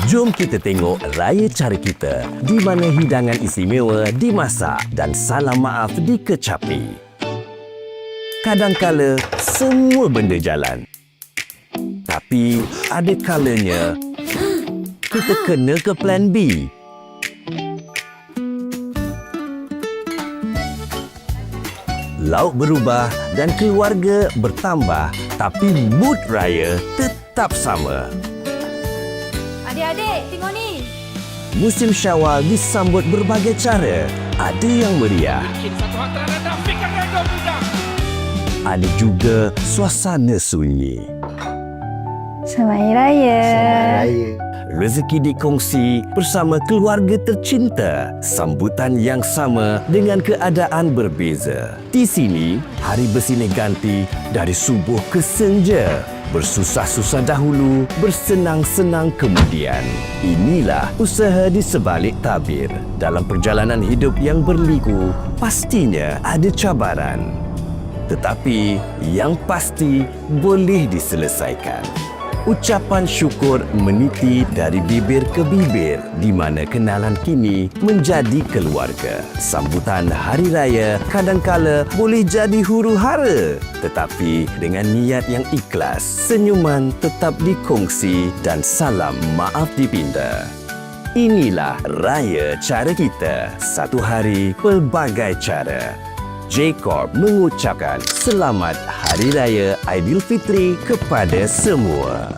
Jom kita tengok raya cara kita, di mana hidangan istimewa dimasak dan salam maaf dikecapi. Kadangkala semua benda jalan. Tapi ada kalanya kita kena ke plan B. Lauk berubah dan keluarga bertambah, tapi mood raya tetap sama. Adik-adik, tengok ni. Musim Syawal disambut berbagai cara. Ada yang meriah. Satu hantaran anda, fikir rekod muda. Ada juga suasana sunyi. Selamat Hari Raya. Rezeki dikongsi bersama keluarga tercinta. Sambutan yang sama dengan keadaan berbeza. Di sini, hari bersilih ganti dari subuh ke senja. Bersusah-susah dahulu, bersenang-senang kemudian. Inilah usaha di sebalik tabir. Dalam perjalanan hidup yang berliku, pastinya ada cabaran. Tetapi yang pasti boleh diselesaikan. Ucapan syukur meniti dari bibir ke bibir, di mana kenalan kini menjadi keluarga. Sambutan Hari Raya kadangkala boleh jadi huru-hara, tetapi dengan niat yang ikhlas, senyuman tetap dikongsi dan salam maaf dipinta. Inilah Raya Cara Kita. Satu hari, pelbagai cara. J Corp mengucapkan Selamat Hari Raya Aidilfitri kepada semua.